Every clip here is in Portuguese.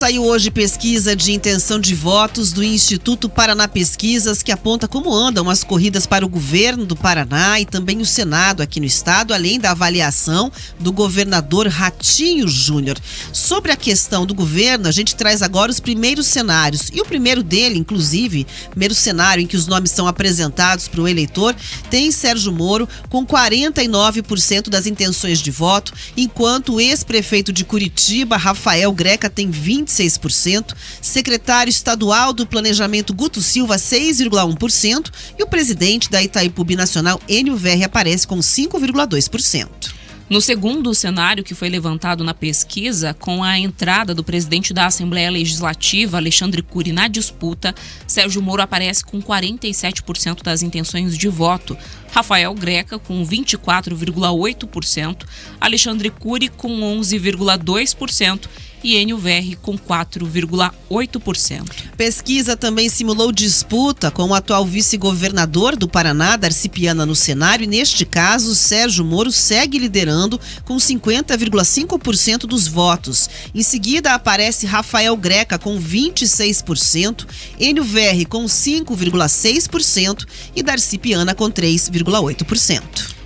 Saiu hoje pesquisa de intenção de votos do Instituto Paraná Pesquisas, que aponta como andam as corridas para o governo do Paraná e também o Senado aqui no estado, além da avaliação do governador Ratinho Júnior. Sobre a questão do governo, a gente traz agora os primeiros cenários. E o primeiro dele, inclusive, primeiro cenário em que os nomes são apresentados para o eleitor, tem Sérgio Moro com 49% das intenções de voto, enquanto o ex-prefeito de Curitiba, Rafael Greca, tem 26%, secretário estadual do Planejamento Guto Silva 6,1% e o presidente da Itaipu Binacional, Enio Verri, aparece com 5,2%. No segundo cenário que foi levantado na pesquisa, com a entrada do presidente da Assembleia Legislativa, Alexandre Cury, na disputa, Sérgio Moro aparece com 47% das intenções de voto, Rafael Greca com 24,8%, Alexandre Cury com 11,2% e Enio Verri com 4,8%. Pesquisa também simulou disputa com o atual vice-governador do Paraná, Darcy Piana, no cenário, e neste caso, Sérgio Moro segue liderando com 50,5% dos votos. Em seguida, aparece Rafael Greca com 26%, Enio Verri com 5,6% e Darcy Piana com 3,8%.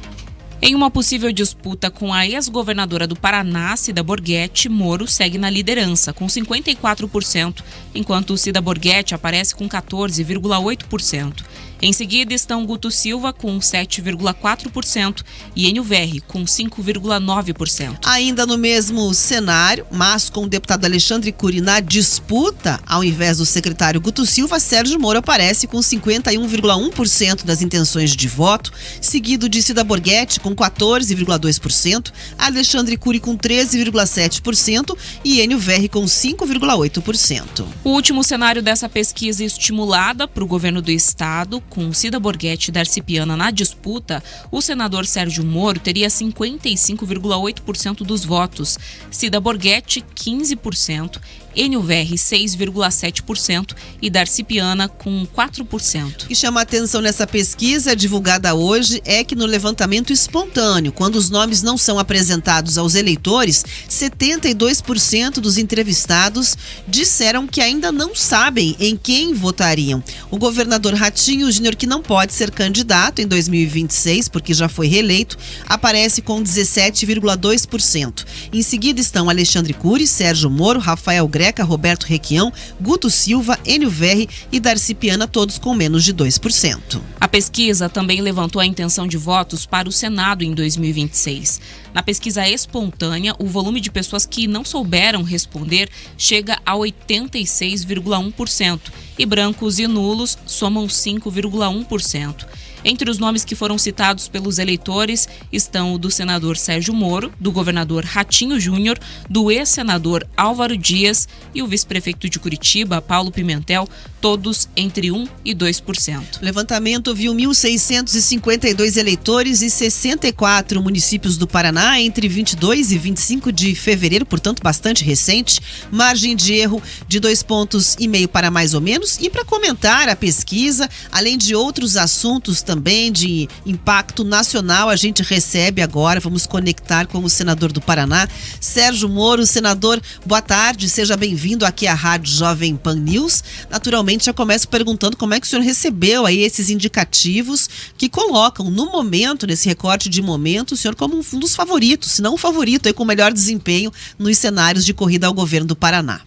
Em uma possível disputa com a ex-governadora do Paraná, Cida Borghetti, Moro segue na liderança, com 54%, enquanto Cida Borghetti aparece com 14,8%. Em seguida estão Guto Silva com 7,4% e Enio Verri com 5,9%. Ainda no mesmo cenário, mas com o deputado Alexandre Cury na disputa, ao invés do secretário Guto Silva, Sérgio Moro aparece com 51,1% das intenções de voto, seguido de Cida Borghetti com 14,2%, Alexandre Cury com 13,7% e Enio Verri com 5,8%. O último cenário dessa pesquisa estimulada para o governo do estado, com Cida Borghetti e Darcy Piana na disputa, o senador Sérgio Moro teria 55,8% dos votos, Cida Borghetti 15%, Enio Verri 6,7% e Darcy Piana com 4%. O que chama a atenção nessa pesquisa divulgada hoje é que no levantamento espontâneo, quando os nomes não são apresentados aos eleitores, 72% dos entrevistados disseram que ainda não sabem em quem votariam. O governador Ratinho Júnior, que não pode ser candidato em 2026 porque já foi reeleito, aparece com 17,2%. Em seguida estão Alexandre Cury, Sérgio Moro, Rafael Greca, Roberto Requião, Guto Silva, Enio Verri e Darcy Piana, todos com menos de 2%. A pesquisa também levantou a intenção de votos para o Senado em 2026. Na pesquisa espontânea, o volume de pessoas que não souberam responder chega a 86,1% e brancos e nulos somam 5,1%. Entre os nomes que foram citados pelos eleitores estão o do senador Sérgio Moro, do governador Ratinho Júnior, do ex-senador Álvaro Dias e o vice-prefeito de Curitiba, Paulo Pimentel, todos entre 1% e 2%. O levantamento viu 1.652 eleitores e 64 municípios do Paraná entre 22 e 25 de fevereiro, portanto bastante recente, margem de erro de 2,5 pontos para mais ou menos. E para comentar a pesquisa, além de outros assuntos também de impacto nacional, a gente recebe agora, vamos conectar com o senador do Paraná, Sérgio Moro. Senador, boa tarde, seja bem-vindo aqui à Rádio Jovem Pan News. Naturalmente, já começo perguntando como é que o senhor recebeu aí esses indicativos que colocam no momento, nesse recorte de momento, o senhor como um dos favoritos, se não o favorito aí com o melhor desempenho nos cenários de corrida ao governo do Paraná.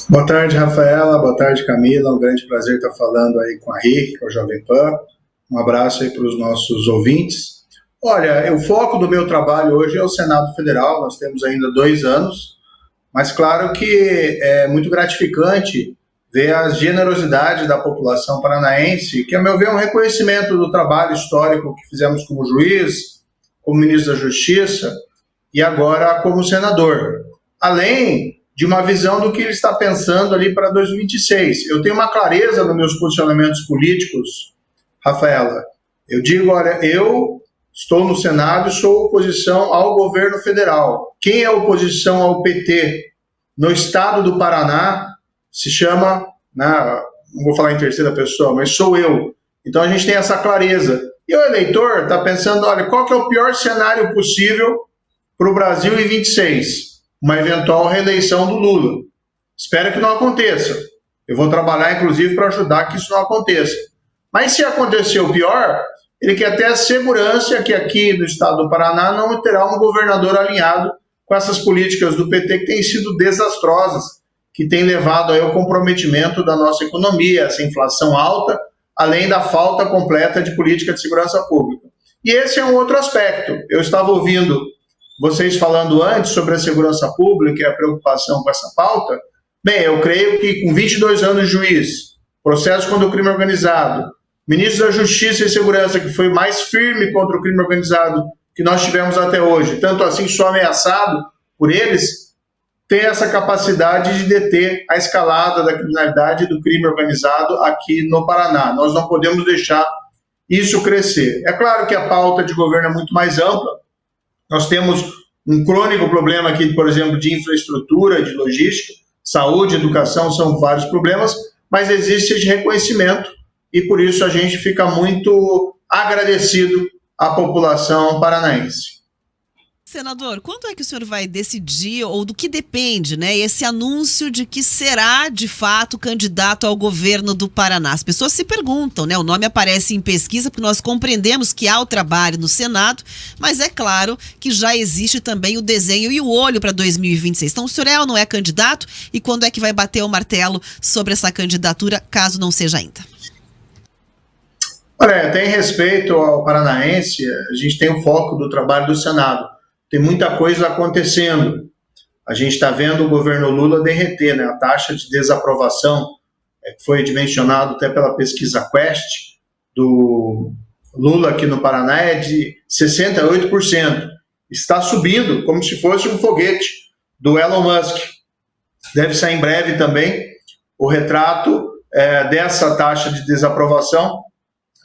Boa tarde, Rafaela. Boa tarde, Camila. Um grande prazer estar falando aí com a RIC, com a Jovem Pan. Um abraço aí para os nossos ouvintes. Olha, o foco do meu trabalho hoje é o Senado Federal. Nós temos ainda 2 anos, mas claro que é muito gratificante ver a generosidade da população paranaense, que, a meu ver, é um reconhecimento do trabalho histórico que fizemos como juiz, como ministro da Justiça e agora como senador. Além de uma visão do que ele está pensando ali para 2026. Eu tenho uma clareza nos meus posicionamentos políticos, Rafaela. Eu digo, olha, eu estou no Senado e sou oposição ao governo federal. Quem é oposição ao PT no estado do Paraná se chama, não vou falar em terceira pessoa, mas sou eu. Então a gente tem essa clareza. E o eleitor está pensando, olha, qual que é o pior cenário possível para o Brasil em 26? uma eventual reeleição do Lula. Espero que não aconteça. Eu vou trabalhar, inclusive, para ajudar que isso não aconteça. Mas se acontecer o pior, ele quer ter a segurança que aqui no estado do Paraná não terá um governador alinhado com essas políticas do PT que têm sido desastrosas, que têm levado aí ao comprometimento da nossa economia, essa inflação alta, além da falta completa de política de segurança pública. E esse é um outro aspecto. Eu estava ouvindo vocês falando antes sobre a segurança pública e a preocupação com essa pauta. Bem, eu creio que com 22 anos de juiz, processo contra o crime organizado, ministro da Justiça e Segurança, que foi mais firme contra o crime organizado que nós tivemos até hoje, tanto assim só ameaçado por eles, tem essa capacidade de deter a escalada da criminalidade e do crime organizado aqui no Paraná. Nós não podemos deixar isso crescer. É claro que a pauta de governo é muito mais ampla. Nós temos um crônico problema aqui, por exemplo, de infraestrutura, de logística, saúde, educação, são vários problemas, mas existe esse reconhecimento e por isso a gente fica muito agradecido à população paranaense. Senador, quando é que o senhor vai decidir, ou do que depende, né, esse anúncio de que será, de fato, candidato ao governo do Paraná? As pessoas se perguntam, né, o nome aparece em pesquisa, porque nós compreendemos que há o trabalho no Senado, mas é claro que já existe também o desenho e o olho para 2026. Então, o senhor é ou não é candidato? E quando é que vai bater o martelo sobre essa candidatura, caso não seja ainda? Olha, tem respeito ao paranaense, a gente tem o foco do trabalho do Senado. Tem muita coisa acontecendo. A gente está vendo o governo Lula derreter, né? A taxa de desaprovação, que foi dimensionado até pela pesquisa Quest, do Lula aqui no Paraná, é de 68%. Está subindo como se fosse um foguete do Elon Musk. Deve sair em breve também o retrato dessa taxa de desaprovação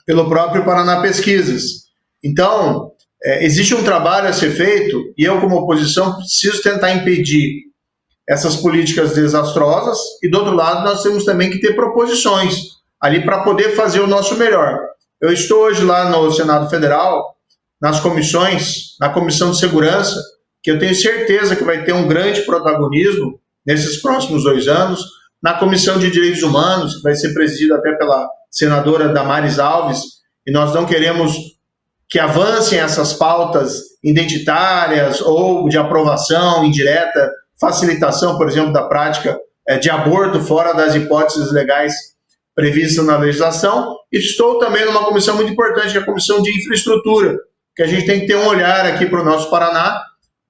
pelo próprio Paraná Pesquisas. Então, existe um trabalho a ser feito e eu, como oposição, preciso tentar impedir essas políticas desastrosas e, do outro lado, nós temos também que ter proposições ali para poder fazer o nosso melhor. Eu estou hoje lá no Senado Federal, nas comissões, na Comissão de Segurança, que eu tenho certeza que vai ter um grande protagonismo nesses próximos 2 anos, na Comissão de Direitos Humanos, que vai ser presidida até pela senadora Damares Alves, e nós não queremos que avancem essas pautas identitárias ou de aprovação indireta, facilitação, por exemplo, da prática de aborto fora das hipóteses legais previstas na legislação. E estou também numa comissão muito importante, que é a Comissão de Infraestrutura, que a gente tem que ter um olhar aqui para o nosso Paraná,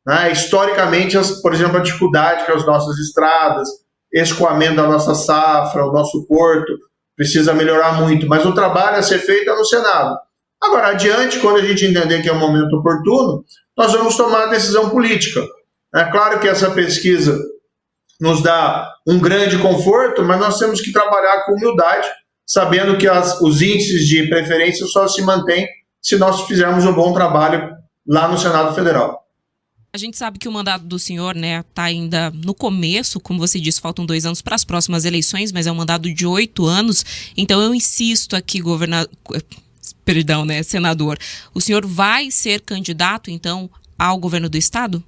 né? Historicamente, por exemplo, a dificuldade que as nossas estradas, escoamento da nossa safra, o nosso porto, precisa melhorar muito, mas o trabalho a ser feito é no Senado. Agora, adiante, quando a gente entender que é o momento oportuno, nós vamos tomar a decisão política. É claro que essa pesquisa nos dá um grande conforto, mas nós temos que trabalhar com humildade, sabendo que os índices de preferência só se mantêm se nós fizermos um bom trabalho lá no Senado Federal. A gente sabe que o mandato do senhor, né, está ainda no começo, como você disse, faltam 2 anos para as próximas eleições, mas é um mandato de 8 anos. Então eu insisto aqui, senador, o senhor vai ser candidato, então, ao governo do estado?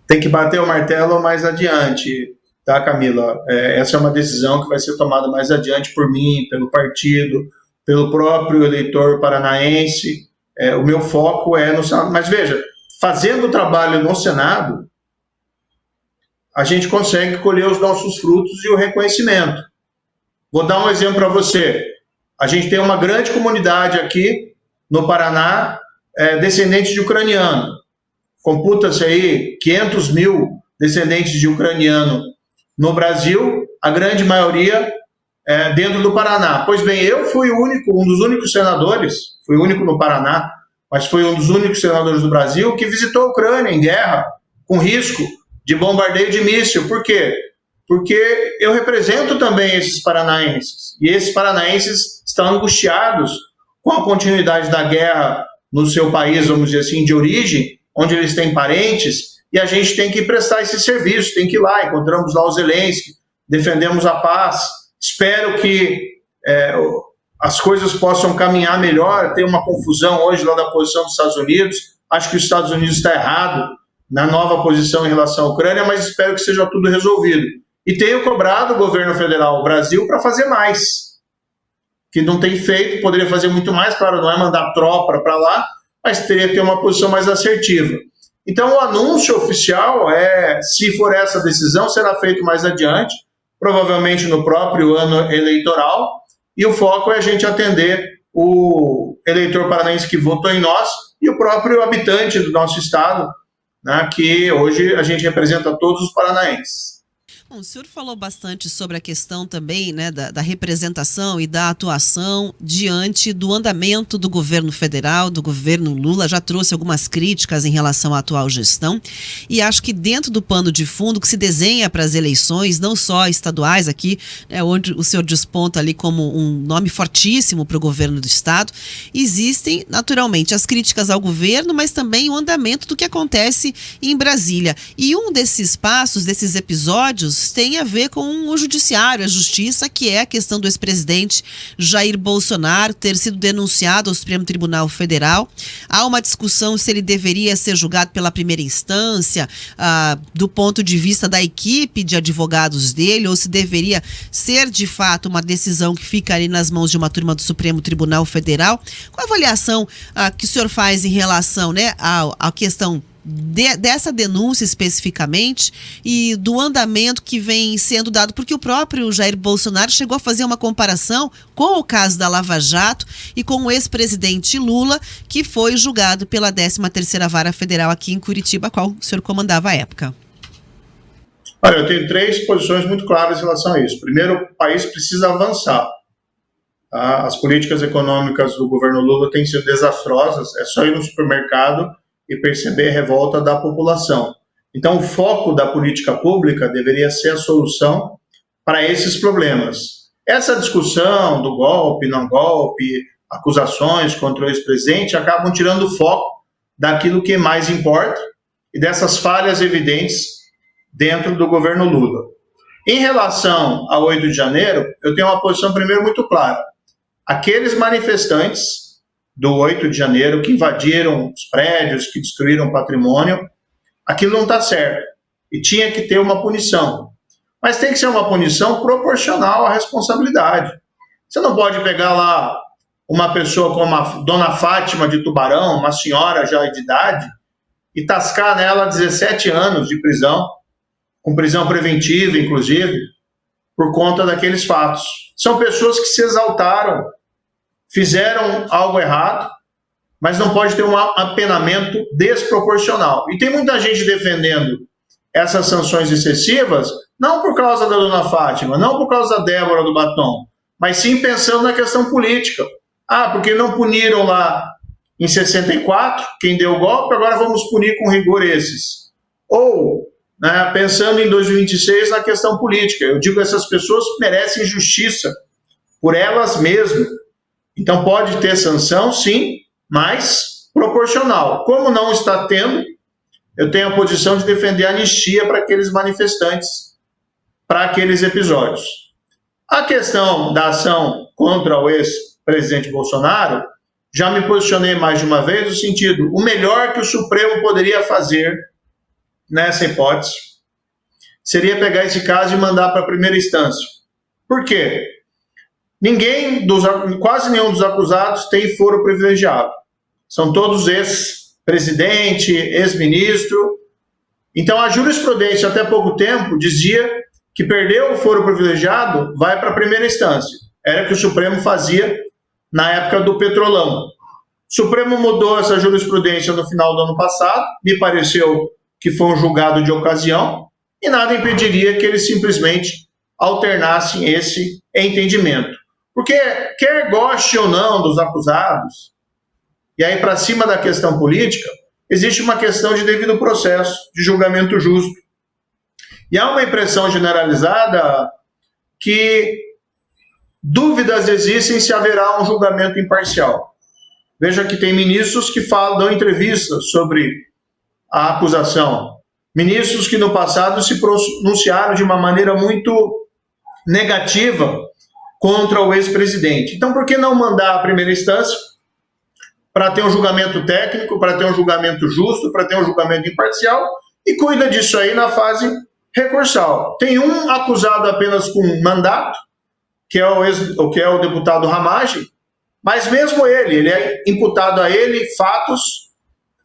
Tem que bater o martelo mais adiante, tá, Camila? Essa é uma decisão que vai ser tomada mais adiante por mim, pelo partido, pelo próprio eleitor paranaense. O meu foco é no Senado. Mas veja, fazendo o trabalho no Senado, a gente consegue colher os nossos frutos e o reconhecimento. Vou dar um exemplo para você. A gente tem uma grande comunidade aqui no Paraná, descendentes de ucraniano. Computa-se aí 500 mil descendentes de ucraniano no Brasil, a grande maioria dentro do Paraná. Pois bem, eu fui um dos únicos senadores, fui o único no Paraná, mas fui um dos únicos senadores do Brasil que visitou a Ucrânia em guerra, com risco de bombardeio de míssil. Por quê? Porque eu represento também esses paranaenses, e esses paranaenses estão angustiados com a continuidade da guerra no seu país, vamos dizer assim, de origem, onde eles têm parentes, e a gente tem que prestar esse serviço, tem que ir lá, encontramos lá o Zelensky, defendemos a paz. Espero que as coisas possam caminhar melhor. Tem uma confusão hoje lá da posição dos Estados Unidos, acho que os Estados Unidos está errado na nova posição em relação à Ucrânia, mas espero que seja tudo resolvido. E tenho cobrado o governo federal, o Brasil, para fazer mais, que não tem feito, poderia fazer muito mais, claro, não é mandar tropa para lá, mas teria que ter uma posição mais assertiva. Então, o anúncio oficial se for essa decisão, será feito mais adiante, provavelmente no próprio ano eleitoral, e o foco é a gente atender o eleitor paranaense que votou em nós e o próprio habitante do nosso estado, né, que hoje a gente representa todos os paranaenses. Bom, o senhor falou bastante sobre a questão também, né, da representação e da atuação diante do andamento do governo federal, do governo Lula. Já trouxe algumas críticas em relação à atual gestão e acho que dentro do pano de fundo que se desenha para as eleições, não só estaduais aqui, né, onde o senhor desponta ali como um nome fortíssimo para o governo do estado, existem naturalmente as críticas ao governo, mas também o andamento do que acontece em Brasília. E um desses passos, desses episódios, tem a ver com o judiciário, a justiça, que é a questão do ex-presidente Jair Bolsonaro ter sido denunciado ao Supremo Tribunal Federal. Há uma discussão se ele deveria ser julgado pela primeira instância, do ponto de vista da equipe de advogados dele, ou se deveria ser de fato uma decisão que fica ali nas mãos de uma turma do Supremo Tribunal Federal. Qual a avaliação que o senhor faz em relação, né, à questão dessa denúncia especificamente e do andamento que vem sendo dado, porque o próprio Jair Bolsonaro chegou a fazer uma comparação com o caso da Lava Jato e com o ex-presidente Lula, que foi julgado pela 13ª Vara Federal aqui em Curitiba, a qual o senhor comandava à época. Olha, eu tenho 3 posições muito claras em relação a isso. Primeiro, o país precisa avançar. Tá? As políticas econômicas do governo Lula têm sido desastrosas, é só ir no supermercado e perceber a revolta da população. Então, o foco da política pública deveria ser a solução para esses problemas. Essa discussão do golpe, não golpe, acusações contra o ex-presidente acabam tirando o foco daquilo que mais importa e dessas falhas evidentes dentro do governo Lula. Em relação ao 8 de janeiro, eu tenho uma posição primeiro muito clara. Aqueles manifestantes do 8 de janeiro, que invadiram os prédios, que destruíram patrimônio, aquilo não está certo. E tinha que ter uma punição. Mas tem que ser uma punição proporcional à responsabilidade. Você não pode pegar lá uma pessoa como a dona Fátima de Tubarão, uma senhora já de idade, e tascar nela 17 anos de prisão, com prisão preventiva, inclusive, por conta daqueles fatos. São pessoas que se exaltaram, fizeram algo errado, mas não pode ter um apenamento desproporcional. E tem muita gente defendendo essas sanções excessivas, não por causa da dona Fátima, não por causa da Débora do Batom, mas sim pensando na questão política. Porque não puniram lá em 64 quem deu o golpe, agora vamos punir com rigor esses. Ou, né, pensando em 2026 na questão política. Eu digo que essas pessoas merecem justiça por elas mesmas. Então pode ter sanção, sim, mas proporcional. Como não está tendo, eu tenho a posição de defender a anistia para aqueles manifestantes, para aqueles episódios. A questão da ação contra o ex-presidente Bolsonaro, já me posicionei mais de uma vez no sentido, o melhor que o Supremo poderia fazer nessa hipótese seria pegar esse caso e mandar para a primeira instância. Por quê? Quase nenhum dos acusados tem foro privilegiado. São todos ex-presidente, ex-ministro. Então, a jurisprudência, até pouco tempo, dizia que perder o foro privilegiado vai para a primeira instância. Era o que o Supremo fazia na época do Petrolão. O Supremo mudou essa jurisprudência no final do ano passado, me pareceu que foi um julgado de ocasião, e nada impediria que eles simplesmente alternassem esse entendimento. Porque, quer goste ou não dos acusados, e aí para cima da questão política, existe uma questão de devido processo, de julgamento justo. E há uma impressão generalizada que dúvidas existem se haverá um julgamento imparcial. Veja que tem ministros que dão entrevistas sobre a acusação. Ministros que no passado se pronunciaram de uma maneira muito negativa contra o ex-presidente. Então, por que não mandar a primeira instância para ter um julgamento técnico, para ter um julgamento justo, para ter um julgamento imparcial, e cuida disso aí na fase recursal. Tem um acusado apenas com mandato, que é o deputado Ramagem, mas mesmo ele é imputado a ele fatos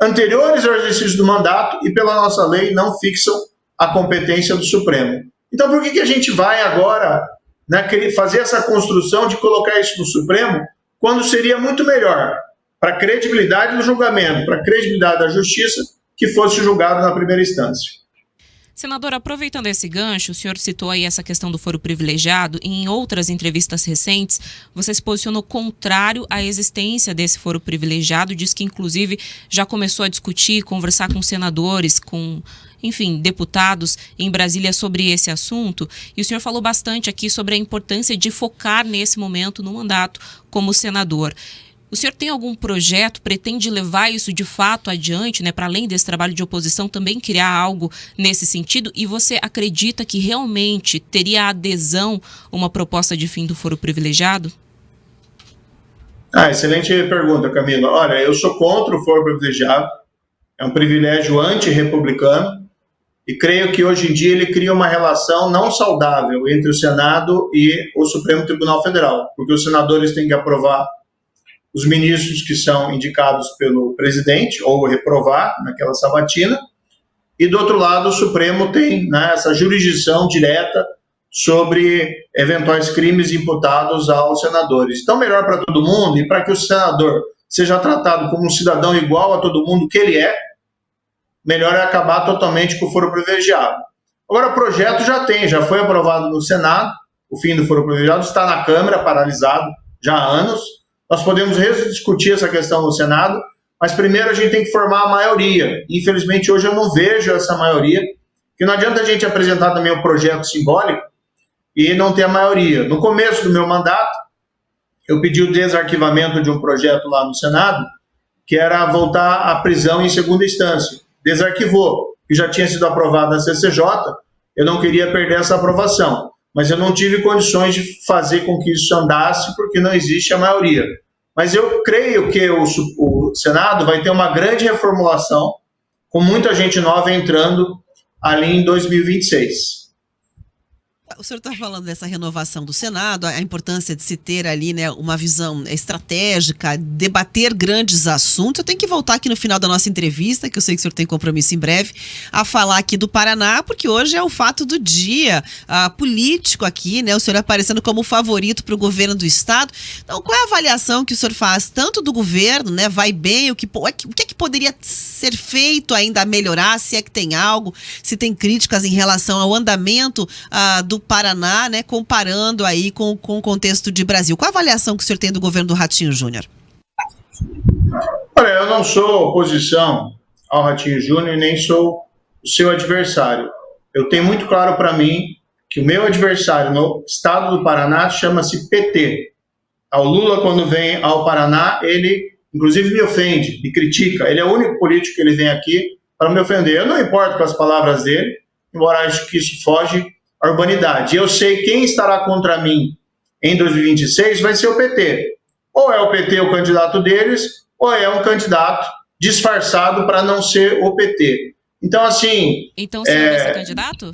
anteriores ao exercício do mandato e pela nossa lei não fixam a competência do Supremo. Então por que a gente vai agora, né, fazer essa construção de colocar isso no Supremo, quando seria muito melhor para a credibilidade do julgamento, para a credibilidade da justiça, que fosse julgado na primeira instância? Senador, aproveitando esse gancho, o senhor citou aí essa questão do foro privilegiado e em outras entrevistas recentes, você se posicionou contrário à existência desse foro privilegiado, diz que inclusive já começou a discutir, conversar com senadores, com, enfim, deputados em Brasília sobre esse assunto, e o senhor falou bastante aqui sobre a importância de focar nesse momento no mandato como senador. O senhor tem algum projeto, pretende levar isso de fato adiante, né, para além desse trabalho de oposição, também criar algo nesse sentido? E você acredita que realmente teria adesão uma proposta de fim do foro privilegiado? Excelente pergunta, Camila. Olha, eu sou contra o foro privilegiado, é um privilégio antirrepublicano, e creio que hoje em dia ele cria uma relação não saudável entre o Senado e o Supremo Tribunal Federal, porque os senadores têm que aprovar os ministros que são indicados pelo presidente, ou reprovar naquela sabatina, e do outro lado o Supremo tem, né, essa jurisdição direta sobre eventuais crimes imputados aos senadores. Então, melhor para todo mundo, e para que o senador seja tratado como um cidadão igual a todo mundo que ele é, melhor é acabar totalmente com o foro privilegiado. Agora, o projeto já foi aprovado no Senado, o fim do foro privilegiado está na Câmara, paralisado já há anos. Nós podemos rediscutir essa questão no Senado, mas primeiro a gente tem que formar a maioria. Infelizmente, hoje eu não vejo essa maioria, porque não adianta a gente apresentar também um projeto simbólico e não ter a maioria. No começo do meu mandato, eu pedi o desarquivamento de um projeto lá no Senado, que era voltar à prisão em segunda instância. Desarquivou, que já tinha sido aprovado na CCJ, eu não queria perder essa aprovação. Mas eu não tive condições de fazer com que isso andasse, porque não existe a maioria. Mas eu creio que o Senado vai ter uma grande reformulação, com muita gente nova entrando ali em 2026. O senhor está falando dessa renovação do Senado, a importância de se ter ali, né, uma visão estratégica, debater grandes assuntos. Eu tenho que voltar aqui no final da nossa entrevista, que eu sei que o senhor tem compromisso em breve, a falar aqui do Paraná, porque hoje é o fato do dia político aqui, né? O senhor aparecendo como favorito para o governo do estado. Então, qual é a avaliação que o senhor faz, tanto do governo, né? Vai bem, o que é que poderia ser feito ainda a melhorar, se é que tem algo, se tem críticas em relação ao andamento do Paraná, né, comparando aí com o contexto de Brasil. Qual a avaliação que o senhor tem do governo do Ratinho Júnior? Olha, eu não sou oposição ao Ratinho Júnior, nem sou o seu adversário. Eu tenho muito claro para mim que o meu adversário no estado do Paraná chama-se PT. O Lula, quando vem ao Paraná, ele inclusive me ofende, me critica. Ele é o único político que ele vem aqui para me ofender. Eu não importo com as palavras dele, embora acho que isso foge à urbanidade. Eu sei quem estará contra mim em 2026 vai ser o PT. Ou é o PT o candidato deles, ou é um candidato disfarçado para não ser o PT. Então, assim... Então, o senhor vai ser candidato?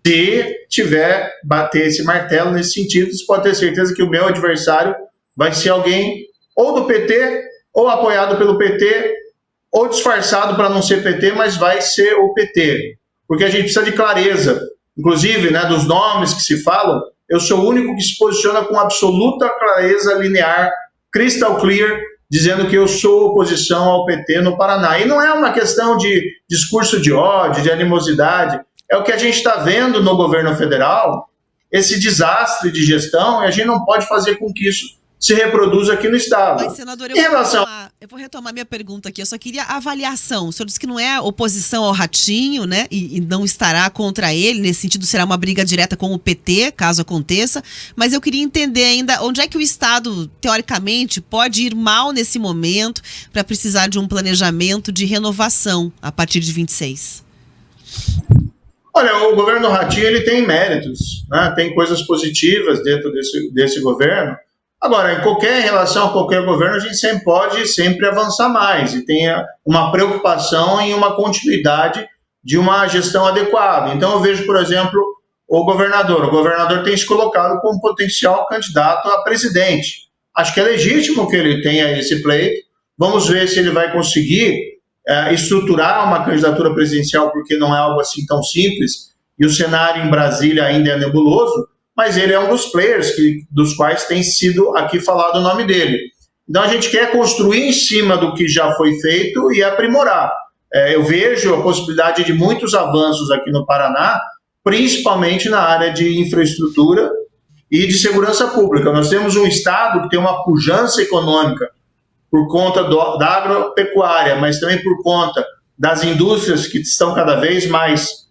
Se tiver, bater esse martelo nesse sentido, você pode ter certeza que o meu adversário vai ser alguém ou do PT, ou apoiado pelo PT, ou disfarçado para não ser PT, mas vai ser o PT. Porque a gente precisa de clareza. Inclusive, né, dos nomes que se falam, eu sou o único que se posiciona com absoluta clareza linear, crystal clear, dizendo que eu sou oposição ao PT no Paraná. E não é uma questão de discurso de ódio, de animosidade. É o que a gente está vendo no governo federal, esse desastre de gestão, e a gente não pode fazer com que isso se reproduza aqui no estado. Mas, senador, eu vou retomar minha pergunta aqui. Eu só queria a avaliação. O senhor disse que não é oposição ao Ratinho, né? E não estará contra ele. Nesse sentido, será uma briga direta com o PT, caso aconteça. Mas eu queria entender ainda onde é que o estado, teoricamente, pode ir mal nesse momento para precisar de um planejamento de renovação a partir de 26. Olha, o governo Ratinho ele tem méritos, né? Tem coisas positivas dentro desse governo. Agora, em qualquer relação a qualquer governo, a gente sempre pode avançar mais e tem uma preocupação em uma continuidade de uma gestão adequada. Então, eu vejo, por exemplo, o governador tem se colocado como potencial candidato a presidente. Acho que é legítimo que ele tenha esse pleito. Vamos ver se ele vai conseguir estruturar uma candidatura presidencial, porque não é algo assim tão simples, e o cenário em Brasília ainda é nebuloso, mas ele é um dos players dos quais tem sido aqui falado o nome dele. Então a gente quer construir em cima do que já foi feito e aprimorar. Eu vejo a possibilidade de muitos avanços aqui no Paraná, principalmente na área de infraestrutura e de segurança pública. Nós temos um estado que tem uma pujança econômica por conta da agropecuária, mas também por conta das indústrias que estão cada vez mais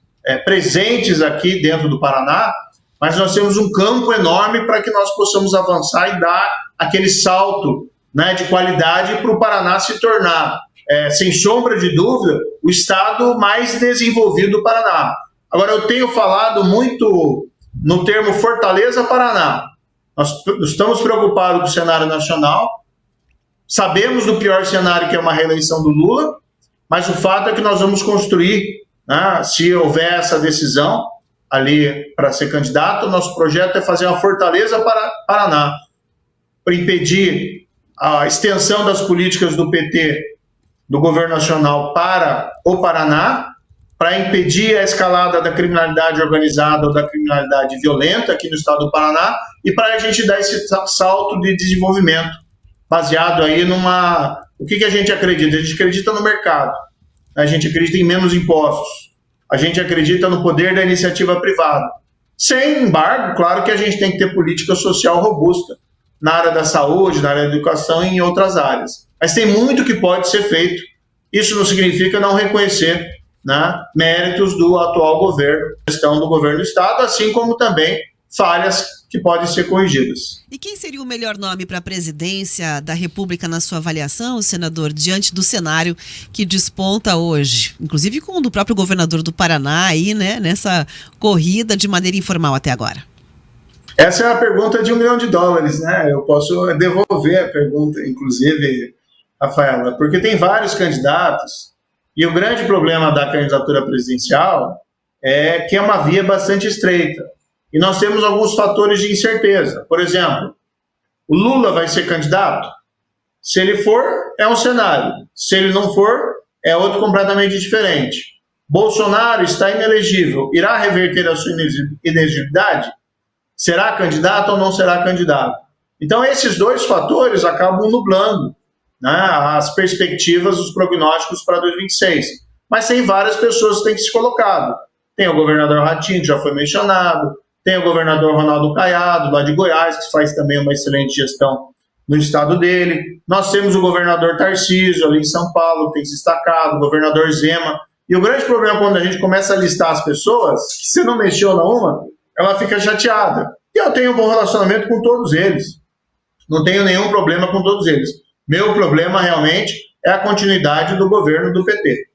presentes aqui dentro do Paraná, mas nós temos um campo enorme para que nós possamos avançar e dar aquele salto, né, de qualidade para o Paraná se tornar, sem sombra de dúvida, o estado mais desenvolvido do Paraná. Agora, eu tenho falado muito no termo Fortaleza Paraná. Nós estamos preocupados com o cenário nacional, sabemos do pior cenário, que é uma reeleição do Lula, mas o fato é que nós vamos construir, né, se houver essa decisão ali para ser candidato, nosso projeto é fazer uma Fortaleza para Paraná, para impedir a extensão das políticas do PT, do governo nacional, para o Paraná, para impedir a escalada da criminalidade organizada ou da criminalidade violenta aqui no estado do Paraná, e para a gente dar esse salto de desenvolvimento, baseado aí numa... O que a gente acredita? A gente acredita no mercado, a gente acredita em menos impostos, a gente acredita no poder da iniciativa privada. Sem embargo, claro que a gente tem que ter política social robusta na área da saúde, na área da educação e em outras áreas. Mas tem muito que pode ser feito. Isso não significa não reconhecer, né, méritos do atual governo, gestão do governo do Estado, assim como também falhas que podem ser corrigidas. E quem seria o melhor nome para a presidência da República na sua avaliação, senador, diante do cenário que desponta hoje, inclusive com o do próprio governador do Paraná aí, né, nessa corrida de maneira informal até agora? Essa é a pergunta de $1 milhão, né? Eu posso devolver a pergunta, inclusive, Rafaela, porque tem vários candidatos e o grande problema da candidatura presidencial é que é uma via bastante estreita. E nós temos alguns fatores de incerteza. Por exemplo, o Lula vai ser candidato? Se ele for, é um cenário. Se ele não for, é outro completamente diferente. Bolsonaro está inelegível. Irá reverter a sua inelegibilidade? Será candidato ou não será candidato? Então, esses dois fatores acabam nublando, né, as perspectivas, os prognósticos para 2026. Mas tem várias pessoas que têm que se colocado. Tem o governador Ratinho, que já foi mencionado. Tem o governador Ronaldo Caiado, lá de Goiás, que faz também uma excelente gestão no estado dele. Nós temos o governador Tarcísio, ali em São Paulo, que tem se destacado, o governador Zema. E o grande problema quando a gente começa a listar as pessoas, que se não mexeu na uma, ela fica chateada. E eu tenho um bom relacionamento com todos eles. Não tenho nenhum problema com todos eles. Meu problema, realmente, é a continuidade do governo do PT.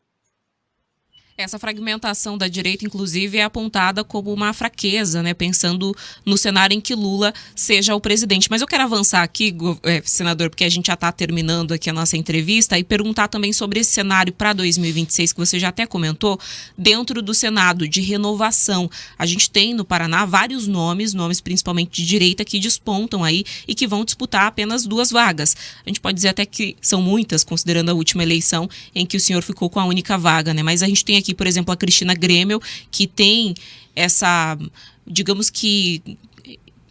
Essa fragmentação da direita, inclusive, é apontada como uma fraqueza, né? Pensando no cenário em que Lula seja o presidente. Mas eu quero avançar aqui, senador, porque a gente já está terminando aqui a nossa entrevista, e perguntar também sobre esse cenário para 2026, que você já até comentou, dentro do Senado de renovação. A gente tem no Paraná vários nomes principalmente de direita, que despontam aí e que vão disputar apenas 2 vagas. A gente pode dizer até que são muitas, considerando a última eleição em que o senhor ficou com a única vaga, né? Mas a gente tem aqui, por exemplo, a Cristina Grêmio, que tem essa, digamos que,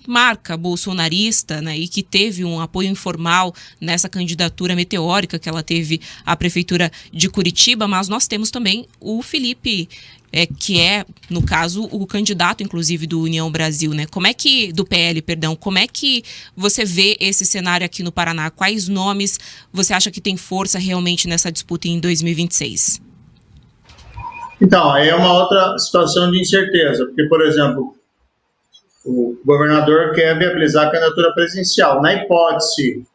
marca bolsonarista, né, e que teve um apoio informal nessa candidatura meteórica que ela teve à Prefeitura de Curitiba, mas nós temos também o Felipe, que é, no caso, o candidato, inclusive, do União Brasil, né? Do PL, perdão. Como é que você vê esse cenário aqui no Paraná? Quais nomes você acha que tem força realmente nessa disputa em 2026? Então, aí é uma outra situação de incerteza, porque, por exemplo, o governador quer viabilizar a candidatura presidencial. Na hipótese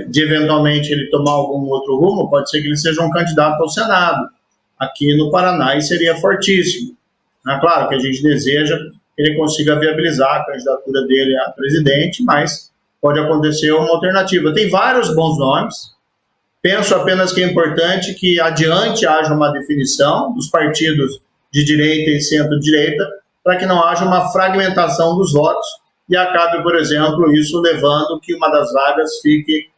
de, eventualmente, ele tomar algum outro rumo, pode ser que ele seja um candidato ao Senado, aqui no Paraná, e seria fortíssimo. Claro que a gente deseja que ele consiga viabilizar a candidatura dele a presidente, mas pode acontecer uma alternativa. Tem vários bons nomes. Penso apenas que é importante que adiante haja uma definição dos partidos de direita e centro-direita, para que não haja uma fragmentação dos votos e acabe, por exemplo, isso levando que uma das vagas fique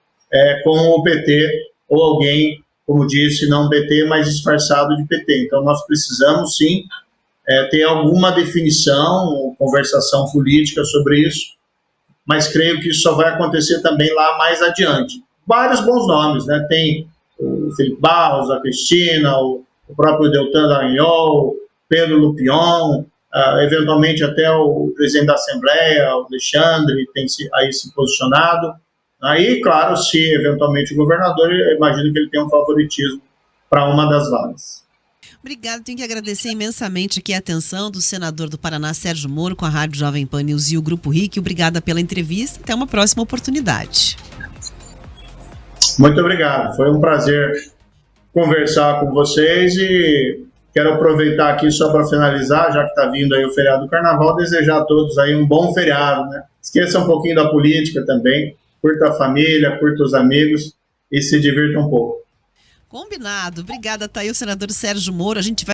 com o PT ou alguém, como disse, não PT, mas disfarçado de PT. Então, nós precisamos, sim, ter alguma definição, conversação política sobre isso, mas creio que isso só vai acontecer também lá mais adiante. Vários bons nomes, né? Tem o Felipe Barros, a Cristina, o próprio Deltan Dallagnol, Pedro Lupion, eventualmente até o presidente da Assembleia, o Alexandre, tem aí se posicionado. Aí, claro, se eventualmente o governador, eu imagino que ele tem um favoritismo para uma das vagas. Obrigado, tenho que agradecer imensamente aqui a atenção do senador do Paraná, Sérgio Moro, com a Rádio Jovem Pan News e o Grupo RIC. Obrigada pela entrevista, até uma próxima oportunidade. Muito obrigado, foi um prazer conversar com vocês e quero aproveitar aqui só para finalizar, já que está vindo aí o feriado do Carnaval, desejar a todos aí um bom feriado, né? Esqueça um pouquinho da política também, curta a família, curta os amigos e se divirta um pouco. Combinado. Obrigada, tá aí o senador Sérgio Moro. A gente vai